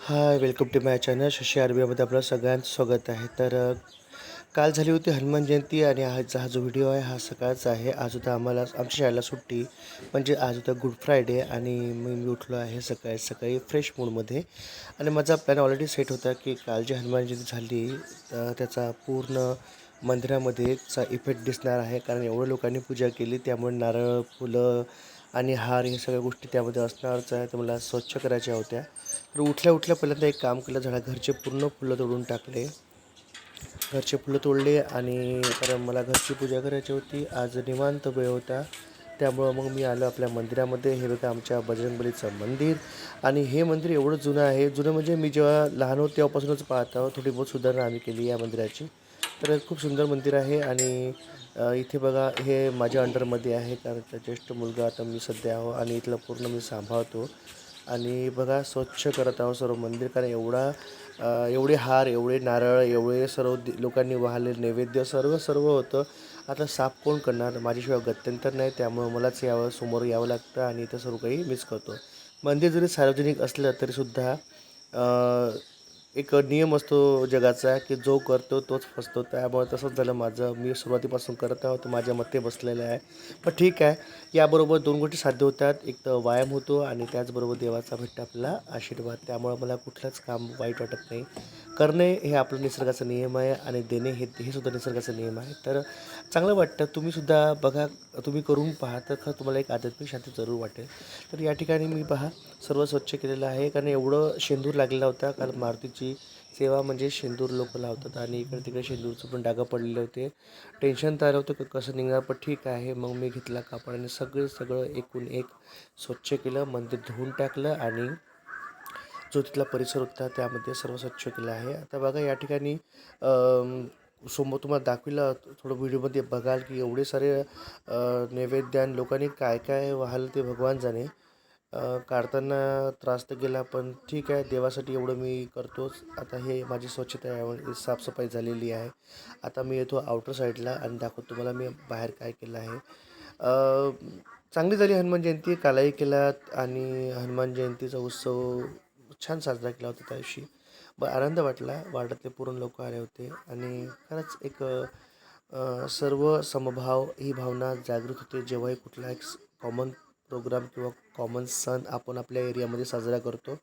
High, welcome to my channel. Shashi आरबीआयमध्ये आपलं सगळ्यांचं स्वागत आहे. काल झाली होती हनुमान जयंती आणि आज हा जो व्हिडिओ आहे हा सकाळचा आहे. आज होता आमच्या शाळेला सुट्टी, म्हणजे आज होता गुड फ्रायडे आणि मी उठलो आहे सकाळी सकाळी फ्रेश मूडमध्ये. आणि माझा प्लॅन ऑलरेडी सेट होता की काल जी हनुमान जयंती झाली त्याचा पूर्ण मंदिरामध्येचा इफेक्ट दिसणार आहे, कारण एवढ्या लोकांनी पूजा केली त्यामुळे नारळ, फुलं आणि हार हे सगळ्या गोष्टी त्यामध्ये असणारच आहे. तर मला स्वच्छ करायच्या होत्या. तर उठल्या उठल्या पहिल्यांदा एक काम केलं, घरचे पूर्ण फुलं तोडून टाकले. घरचे फुलं तोडले आणि कारण मला घरची पूजा करायची होती. आज निवांत वेळ होता, त्यामुळं मग मी आलो आपल्या मंदिरामध्ये. हे बघा आमच्या बजरंगबलीचं मंदिर. आणि हे मंदिर एवढं जुनं आहे, जुनं म्हणजे मी जेव्हा लहान होतो तेव्हापासूनच पाहत आहोत. थोडी बहुत सुधारणा आम्ही केली या मंदिराची. तर खूप सुंदर मंदिर आहे. आणि इथे बघा हे माझ्या अंडरमध्ये आहे, कारण ज्येष्ठ मुलगा आता मी सध्या आहो आणि इथलं पूर्ण मी सांभाळतो. आणि बघा स्वच्छ करत आहोत सर्व मंदिर, कारण एवढे हार, एवढे नारळ, एवढे सर्व लोकांनी वाहले नैवेद्य सर्व सर्व होतं. आता साफ कोण करणार, माझ्याशिवाय गत्यंतर नाही, त्यामुळं मलाच समोर यावं लागतं आणि इथं सर्व काही मिस करतो. मंदिर जरी सार्वजनिक असलं तरीसुद्धा एक नियम असतो जगाचा की जो करतो तोच फसतो. त्यामुळे तसंच झालं माझं. मी सुरुवातीपासून करत आहोत, माझ्या मते बसलेलं आहे. पण ठीक आहे, याबरोबर दोन गोष्टी साध्य होतात. एक तर व्यायाम होतो आणि त्याचबरोबर देवाचा भेटतो आपल्याला आशीर्वाद. त्यामुळं मला कुठलंच काम वाईट वाटत नाही. करणे हे आपलं निसर्गाचा नियम आहे आणि देणे हे सुद्धा निसर्गाचा नियम आहे. तर चांगलं वाटतं. तुम्हीसुद्धा बघा, तुम्ही करून पहा, तर खरं तुम्हाला एक आध्यात्मिक शांती जरूर वाटेल. तर या ठिकाणी मी पहा सर्व स्वच्छ केलेलं आहे, कारण एवढं शेंदूर लागलेला होता. कारण मारुतीची सेवा म्हणजे शेंदूर लोक लावतात आणि इकडे तिकडे शेंदूरचं पण डागं पडलेले होते. टेन्शन तर आलं होतं की कसं निघणार, पण ठीक आहे. मग मी घेतला कापड आणि सगळं एकूण एक स्वच्छ केलं. मंदिर धुवून टाकलं आणि जो तिथला परिसर होता त्यामध्ये सर्व स्वच्छ केलं आहे. आता बघा या ठिकाणी समोर तुम्हाला दाखविलं, थोडं व्हिडिओमध्ये बघाल की एवढे सारे नैवेद्य आणि लोकांनी काय काय वाहलं ते भगवान जाणे. काढताना त्रास तर गेला, पण ठीक आहे, देवासाठी एवढं मी करतोच. आता हे माझी स्वच्छता यावर साफसफाई झालेली आहे. आता मी येतो आउटर साईडला आणि दाखवतो तुम्हाला मी बाहेर काय केलं आहे. चांगली झाली हनुमान जयंती, कालही केला आणि हनुमान जयंतीचा उत्सव छान साजरा केला होता त्या दिवशी. आनंद वाटला, वार्डातले पूर्ण लोक आले होते आणि खरंच एक सर्व समभाव ही भावना जागृत होते जेव्हाही कुठला एक कॉमन प्रोग्राम किंवा कॉमन सण आपण आपल्या एरियामध्ये साजरा करतो.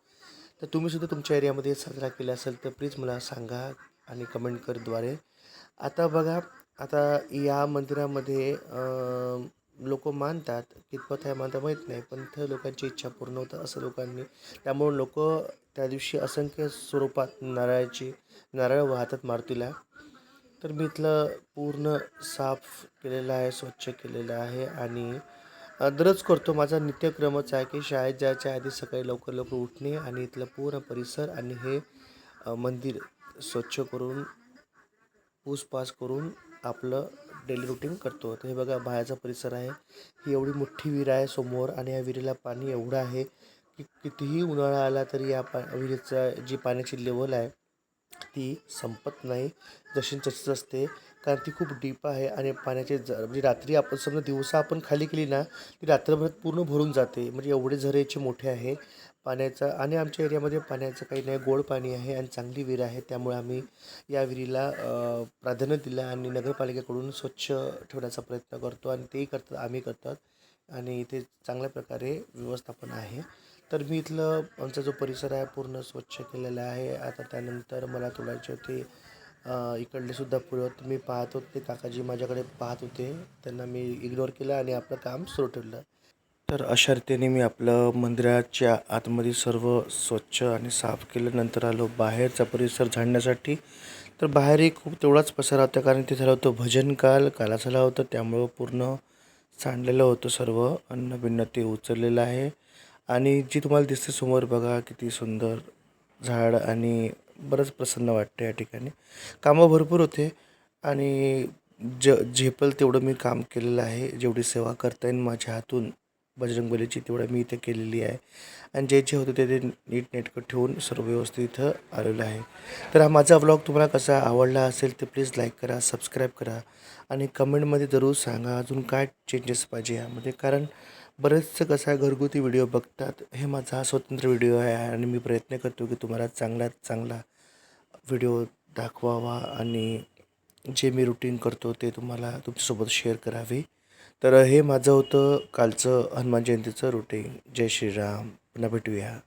तर तुम्हीसुद्धा तुमच्या एरियामध्ये साजरा केला असेल तर प्लीज मला सांगा आणि कमेंट करद्वारे. आता बघा, आता या मंदिरामध्ये लोक मानतात, कितपत आहे मानता माहीत नाही, पण इथं लोकांची इच्छा पूर्ण होतं असं लोकांनी. त्यामुळे लोक त्या दिवशी असंख्य स्वरूपात नारळ वाहतात मारुतीला. तर मी इथलं पूर्ण साफ केलेलं आहे, स्वच्छ केलेलं आहे आणि दररोज करतो. माझा नित्यक्रमच आहे की शाळेत जायच्या आधी सकाळी लवकर लवकर उठणे आणि इथलं पूर्ण परिसर आणि हे मंदिर स्वच्छ करून पूसपास करून आपलं डेली रुटीन करतो. तर हे बघा बाहेरचा परिसर आहे. ही एवढी मोठी विहीर आहे समोर आणि या विहिरीला पाणी एवढं आहे की कितीही उन्हाळा आला तरी या विहिरीचा जी पाण्याची लेवल आहे ती संपत नाही, जशीन तशीच असते. कारण ती खूप डीप आहे आणि पाण्याचे म्हणजे रात्री आपण समजा दिवसा आपण खाली केली ना, ती रात्रभरात पूर्ण भरून जाते. म्हणजे एवढे झरेचे मोठे आहे पाण्याचा. आणि आमच्या एरियामध्ये पाण्याचं काही नाही, गोड पाणी आहे आणि चांगली विहीर आहे. त्यामुळे आम्ही या विहिरीला प्राधान्य दिलं आणि नगरपालिकेकडून स्वच्छ ठेवण्याचा प्रयत्न करतो आणि तेही करतात, आम्ही करतात आणि इथे चांगल्या प्रकारे व्यवस्थापन आहे. तर मी इथलं आमचा जो परिसर आहे पूर्ण स्वच्छ केलेला आहे. आता त्यानंतर मला तोडायचे होते इकडलेसुद्धा फुलं. मी पाहत होते, काकाजी माझ्याकडे पाहत होते, त्यांना मी इग्नोर केलं आणि आपलं काम सुरू ठेवलं. तर अशा रीतीने मी आपलं मंदिराच्या आतमध्ये सर्व स्वच्छ आणि साफ केलं. नंतर आलो बाहेरचा परिसर झाडण्यासाठी. तर बाहेरही खूप तेवढाच पसारा होता, कारण ते झालं होतं भजन काला झाला होता, त्यामुळं पूर्ण सांडलेलं होतं सर्व. अन्न ते उचललेलं आहे. आणि जी तुम्हाला दिसते समोर बघा किती सुंदर झाड आणि बरंच प्रसन्न वाटतं या ठिकाणी. कामं भरपूर होते आणि झेपल तेवढं मी काम केलेलं आहे. जेवढी सेवा करता येईल माझ्या हातून बजरंगबलीची तेवढं मी इथे केलेली आहे. आणि जे होतं ते नीटनेटकं ठेवून सर्व व्यवस्थित इथं आलेलं आहे. तर हा माझा व्लॉग तुम्हाला कसा आवडला असेल तर प्लीज लाईक करा, सबस्क्राईब करा आणि कमेंटमध्ये जरूर सांगा अजून काय चेंजेस पाहिजे यामध्ये. कारण बरेचसे कसं आहे घरगुती व्हिडिओ बघतात. हे माझा हा स्वतंत्र व्हिडिओ आहे आणि मी प्रयत्न करतो की तुम्हाला चांगल्यात चांगला व्हिडिओ दाखवावा आणि जे मी रुटीन करतो ते तुम्हाला तुमच्यासोबत शेअर करावे. तर हे माझं होतं कालचं हनुमान जयंतीचं रुटीन. जय श्रीराम. पुन्हा भेटूया.